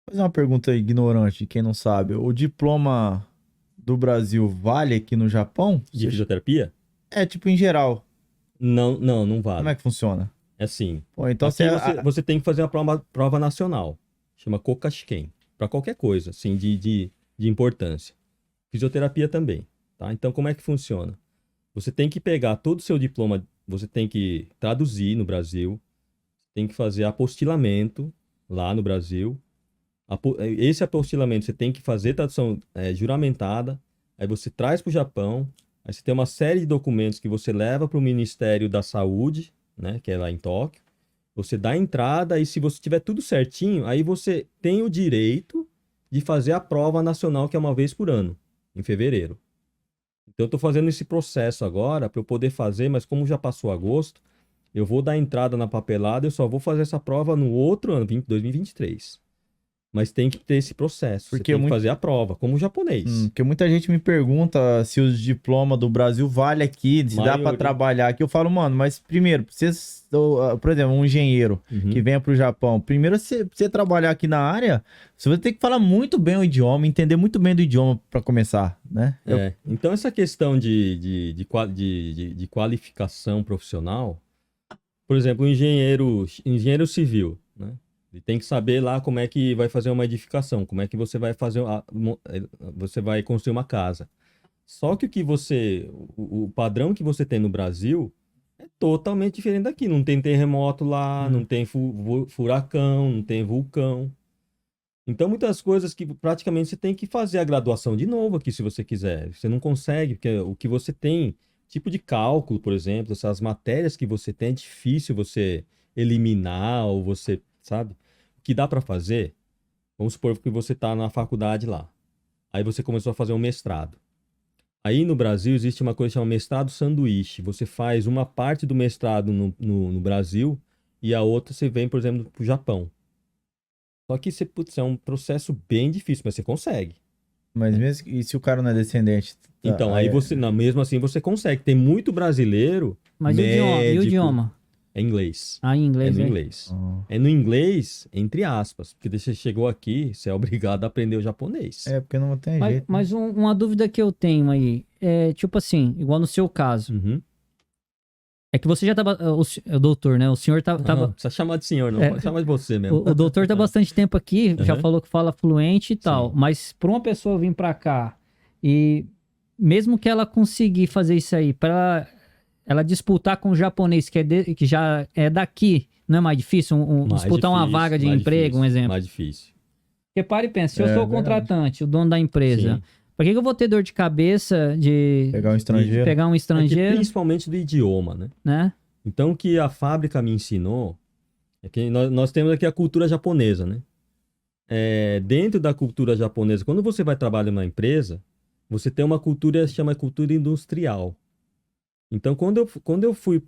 Vou fazer uma pergunta ignorante, quem não sabe. O diploma do Brasil vale aqui no Japão? De fisioterapia? É, tipo, em geral. Não, não, não Como é vale. que funciona? É assim. Pô, então você... Aqui você tem que fazer uma prova nacional. Chama Kokashiken. Para qualquer coisa, assim, de importância. Fisioterapia também, tá? Então, como é que funciona? Você tem que pegar todo o seu diploma, você tem que traduzir no Brasil, tem que fazer apostilamento lá no Brasil. Esse apostilamento você tem que fazer tradução juramentada, aí você traz para o Japão, aí você tem uma série de documentos que você leva para o Ministério da Saúde, né, que é lá em Tóquio. Você dá a entrada e se você tiver tudo certinho, aí você tem o direito de fazer a prova nacional, que é uma vez por ano, em fevereiro. Então eu estou fazendo esse processo agora para eu poder fazer, mas como já passou agosto, eu vou dar entrada na papelada, eu só vou fazer essa prova no outro ano, 2023. Mas tem que ter esse processo. Você Porque tem que muito... fazer a prova, como o japonês. Porque muita gente me pergunta se o diploma do Brasil vale aqui, se dá pra Maioria. trabalhar aqui. Eu falo, mano, mas primeiro, por exemplo, um engenheiro que Uhum. venha pro Japão, primeiro você trabalhar aqui na área, você vai ter que falar muito bem o idioma, entender muito bem do idioma pra começar, né? Então, essa questão de qualificação profissional, por exemplo, engenheiro civil, né? Ele tem que saber lá como é que vai fazer uma edificação, como é que você vai fazer, você vai construir uma casa. Só que o padrão que você tem no Brasil é totalmente diferente daqui. Não tem terremoto lá, não Hum. tem furacão, não tem vulcão. Então, muitas coisas que praticamente você tem que fazer a graduação de novo aqui, se você quiser. Você não consegue, porque o que você tem, tipo de cálculo, por exemplo, essas matérias que você tem, é difícil você eliminar ou você, sabe? O que dá para fazer, vamos supor que você está na faculdade lá. Aí você começou a fazer um mestrado. Aí no Brasil existe uma coisa chamada mestrado sanduíche. Você faz uma parte do mestrado no Brasil e a outra você vem, por exemplo, para o Japão. Só que putz, é um processo bem difícil, mas você consegue. Mas Né? mesmo e se o cara não é descendente, tá, Então, aí aí você, mesmo assim, você consegue. Tem muito brasileiro, Mas e o idioma? E o médico, idioma? é inglês. Ah, em É inglês, no é? inglês. Ó. É no inglês, entre aspas, porque você chegou aqui, você é obrigado a aprender o japonês. É, porque não tem Mas, jeito, né? mas uma dúvida que eu tenho aí é, tipo assim, igual no seu caso, Uhum. é que você já tava, o doutor, né? O senhor Não, tava, precisa chamar de senhor, não. é, Pode chamar de você mesmo. o doutor tá bastante tempo aqui, já Uhum. falou que fala fluente e tal, Sim. mas para uma pessoa vir para cá e mesmo que ela conseguir fazer isso aí, para ela disputar com o japonês que já é daqui, não é mais difícil disputar uma vaga de Mais emprego, um difícil, exemplo? mais difícil. Porque para e pensa, se eu É sou o verdade. contratante, o dono da empresa, Sim. por que eu vou ter dor de cabeça de Pegar um estrangeiro. pegar um É que estrangeiro, principalmente do idioma, né? né? Então, o que a fábrica me ensinou é que nós temos aqui a cultura japonesa, né? Dentro da cultura japonesa, quando você vai trabalhar numa empresa, você tem uma cultura que se chama cultura industrial. Então, quando eu fui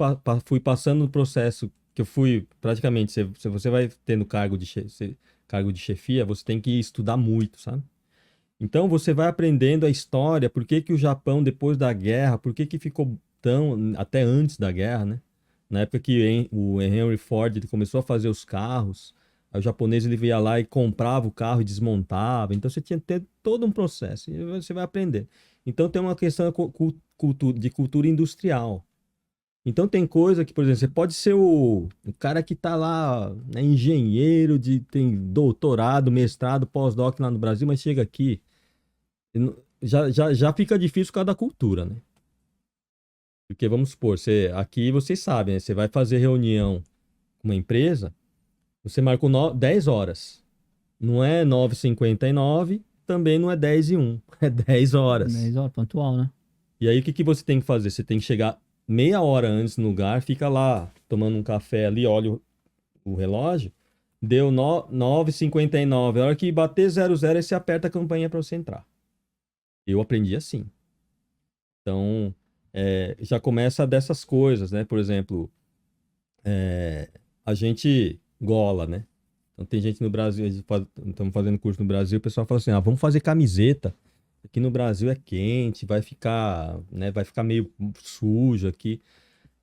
passando no processo, que eu fui praticamente, se você vai tendo cargo de chefia, você tem que estudar muito, sabe? Então, você vai aprendendo a história, por que que o Japão, depois da guerra, por que que ficou tão, até antes da guerra, né? Na época que o Henry Ford ele começou a fazer os carros, aí o japonês ele ia lá e comprava o carro e desmontava. Então, você tinha que ter todo um processo, e você vai aprender. Então, tem uma questão de cultura industrial. Então, tem coisa que, por exemplo, você pode ser o cara que está lá, né, engenheiro, tem doutorado, mestrado, pós-doc lá no Brasil, mas chega aqui, já fica difícil por causa da cultura, né? Porque vamos supor, aqui vocês sabem, né? Você vai fazer reunião com uma empresa, você marcou 10 horas. Não é 9h59, também não é 10h01, é 10 horas. Mas, ó, pontual, né? E aí o que que você tem que fazer? Você tem que chegar meia hora antes no lugar, fica lá tomando um café ali, olha o relógio, deu 9h59, a hora que bater 00, aí você aperta a campainha para você entrar. Eu aprendi assim. Então, já começa dessas coisas, né? Por exemplo, a gente gola, né? Então, tem gente no Brasil, estamos fazendo curso no Brasil, o pessoal fala assim, vamos fazer camiseta. Aqui no Brasil é quente, vai ficar, né? Vai ficar meio sujo aqui.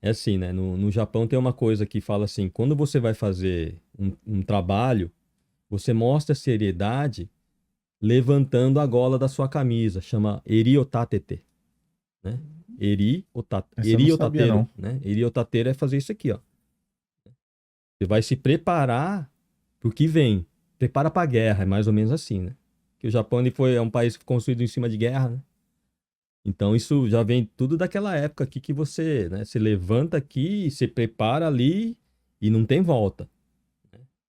É assim, né? No Japão tem uma coisa que fala assim, quando você vai fazer um trabalho, Você mostra seriedade levantando a gola da sua camisa, chama eriotatete, né? Essa eu não sabia, não. Né? Eriotateiro é fazer isso aqui, ó. Você vai se preparar pro que vem. Prepara pra guerra, é mais ou menos assim, né? Que o Japão é um país construído em cima de guerra, né? Então isso já vem tudo daquela época aqui que você, né, se levanta aqui, se prepara ali e não tem volta.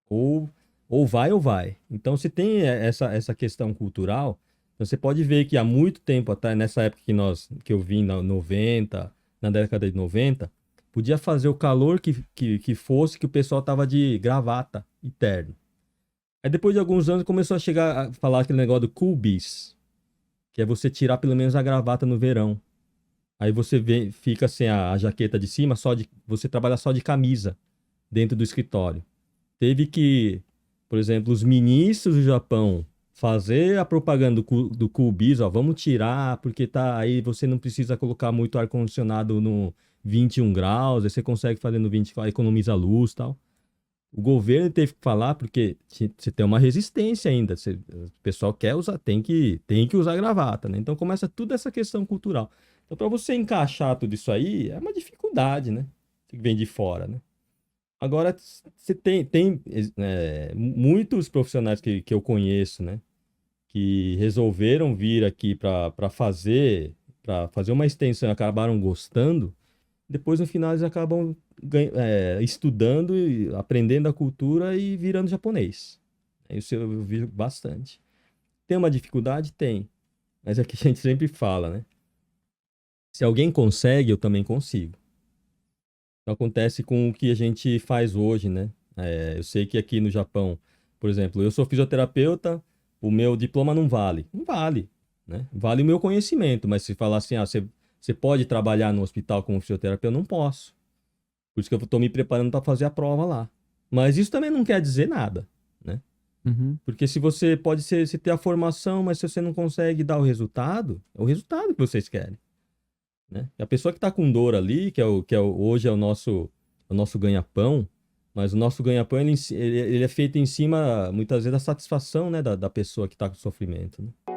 Ou, ou vai ou vai. Então se tem essa questão cultural, você pode ver que há muito tempo atrás, nessa época que eu vim na 90, na década de 90, podia fazer o calor que fosse que o pessoal tava de gravata e terno. Aí depois de alguns anos começou a chegar a falar aquele negócio do cool bis, que é você tirar pelo menos a gravata no verão. Aí você fica sem a jaqueta de cima, você trabalha só de camisa dentro do escritório. Teve que, por exemplo, os ministros do Japão fazer a propaganda do cool bis, ó, vamos tirar, porque tá aí você não precisa colocar muito ar-condicionado no 21 graus, aí você consegue fazer no 20, economiza luz e tal. O governo teve que falar porque você tem uma resistência ainda. O pessoal quer usar, tem que usar gravata, né? Então começa toda essa questão cultural. Então, para você encaixar tudo isso aí, é uma dificuldade, né? Que vem de fora, né? Agora, você tem muitos profissionais que eu conheço, né? Que resolveram vir aqui para fazer uma extensão e acabaram gostando. Depois, no final, eles acabam estudando, e aprendendo a cultura e virando japonês. Isso eu vi bastante. Tem uma dificuldade? Tem. Mas é que a gente sempre fala, né? Se alguém consegue, eu também consigo. Então, acontece com o que a gente faz hoje, né? Eu sei que aqui no Japão, por exemplo, eu sou fisioterapeuta, o meu diploma não vale. Não vale, né? Vale o meu conhecimento, mas se falar assim, você pode trabalhar no hospital como fisioterapeuta? Eu não posso. Por isso que eu estou me preparando para fazer a prova lá. Mas isso também não quer dizer nada, né? Uhum. Porque se você pode se ter a formação, mas se você não consegue dar o resultado, é o resultado que vocês querem, né? E a pessoa que está com dor ali, hoje é o nosso ganha-pão, mas o nosso ganha-pão ele é feito em cima, muitas vezes, da satisfação, né, da pessoa que está com sofrimento, né?